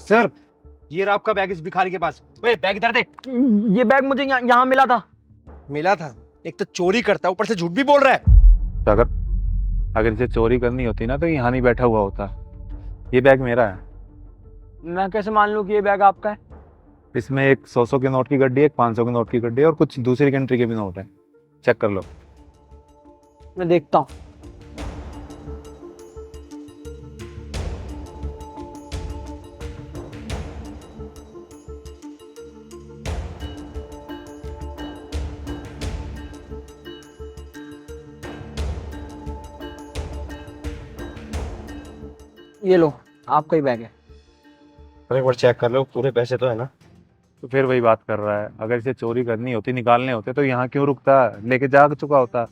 Sir, ये रहा आपका बैग इस भिखारी के पास। ओए, बैग इधर दे। ये बैग मुझे यहाँ मिला था। मिला था? एक तो चोरी करता है, ऊपर से झूठ भी बोल रहा है। तो अगर इसे चोरी करनी होती ना तो यहाँ नहीं बैठा हुआ होता। ये बैग मेरा है। मैं कैसे मान लूँ कि ये बैग आपका है? इसमें एक 100 के नोट की गड्डी है, एक 500 के नोट की गड्डी है और कुछ दूसरी कंट्री के भी नोट है। चेक कर लो। मैं देखता हूँ। ये लो, आपका ही बैग है। एक बार चेक कर लो, पूरे पैसे तो है ना? तो फिर वही बात कर रहा है, अगर इसे चोरी करनी होती, निकालने होते तो यहाँ क्यों रुकता, लेके जा चुका होता।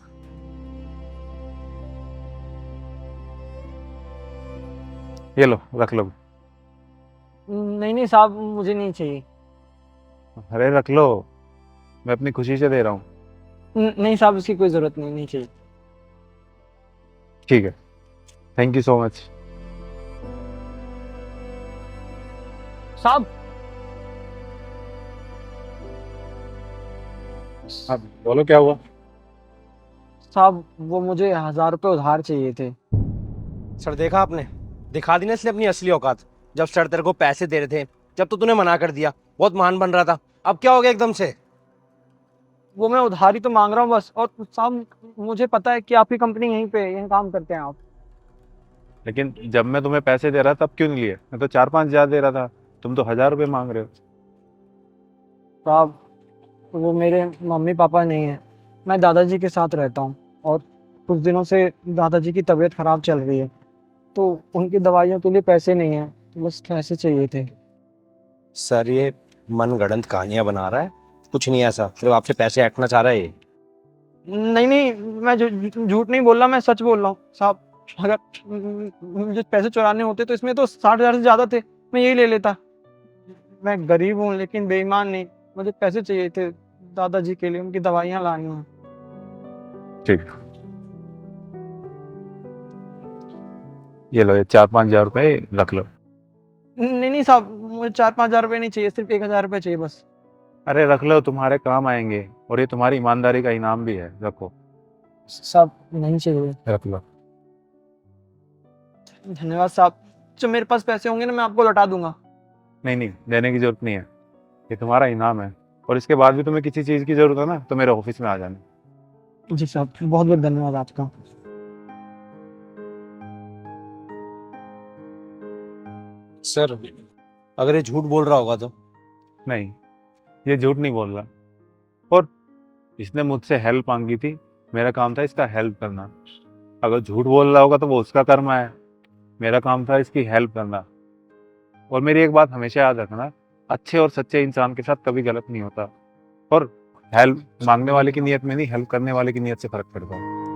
ये लो, रख लो। नहीं नहीं साहब, मुझे नहीं चाहिए। अरे रख लो, मैं अपनी खुशी से दे रहा हूँ। नहीं साहब, इसकी कोई जरूरत नहीं चाहिए। ठीक है, थैंक यू सो मच। साहब, अब बोलो क्या हुआ। साहब वो मुझे 1000 रुपये उधार चाहिए थे। सर, देखा आपने? दिखा दी ना इसने अपनी असली औकात। जब सर तेरे को पैसे दे रहे थे, जब तो तूने मना कर दिया, बहुत महान बन रहा था, अब क्या हो गया एकदम से? वो मैं उधारी तो मांग रहा हूँ बस। और साहब, मुझे पता है कि आपकी कंपनी यहीं पे है, यहीं काम करते हैं आप। लेकिन जब मैं तुम्हें पैसे दे रहा था तब क्यों नहीं लिए? मैं तो 4-5 हज़ार दे रहा था, तुम तो 1000 रुपये मांग रहे हो। साहब, वो मेरे मम्मी पापा नहीं है, मैं दादाजी के साथ रहता हूँ। और कुछ दिनों से दादाजी की तबीयत खराब चल रही है, तो उनकी दवाइयों के लिए पैसे नहीं है, तो बस पैसे चाहिए थे। सर, ये मनगढ़ंत कहानियां बना रहा है, कुछ नहीं ऐसा, सिर्फ आपसे पैसे ऐंठना चाह रहा है ये। नहीं नहीं, मैं झूठ नहीं बोल रहा, मैं सच बोल रहा हूँ साहब। अगर मुझे पैसे चुराने होते तो इसमें तो 60,000 से ज्यादा थे, मैं यही ले लेता। मैं गरीब हूँ लेकिन बेईमान नहीं। मुझे पैसे चाहिए थे दादाजी के लिए, उनकी दवाइयाँ लानी हैं। ठीक है, ये लो, ये 4-5 हज़ार रुपये रख लो। नहीं नहीं साहब, मुझे 4-5 हज़ार रुपये नहीं चाहिए, सिर्फ 1,000 रुपये चाहिए बस। अरे रख लो, तुम्हारे काम आएंगे और ये तुम्हारी ईमानदारी का इनाम भी है, रखो। साहब नहीं चाहिए। रख लो। धन्यवाद साहब। जो मेरे पास पैसे होंगे ना, मैं आपको लौटा दूंगा। नहीं नहीं, देने की जरूरत नहीं है, ये तुम्हारा इनाम है। और इसके बाद भी तुम्हें किसी चीज़ की जरूरत है ना तो मेरे ऑफिस में आ जाना। जी साहब, बहुत बहुत धन्यवाद आपका। सर, अगर ये झूठ बोल रहा होगा तो? नहीं, ये झूठ नहीं बोल रहा। और इसने मुझसे हेल्प मांगी थी, मेरा काम था इसका हेल्प करना। अगर झूठ बोल रहा होगा तो वो उसका कर्म है, मेरा काम था इसकी हेल्प करना। और मेरी एक बात हमेशा याद रखना, अच्छे और सच्चे इंसान के साथ कभी गलत नहीं होता। और हेल्प मांगने वाले की नीयत में नहीं, हेल्प करने वाले की नीयत से फर्क पड़ता है।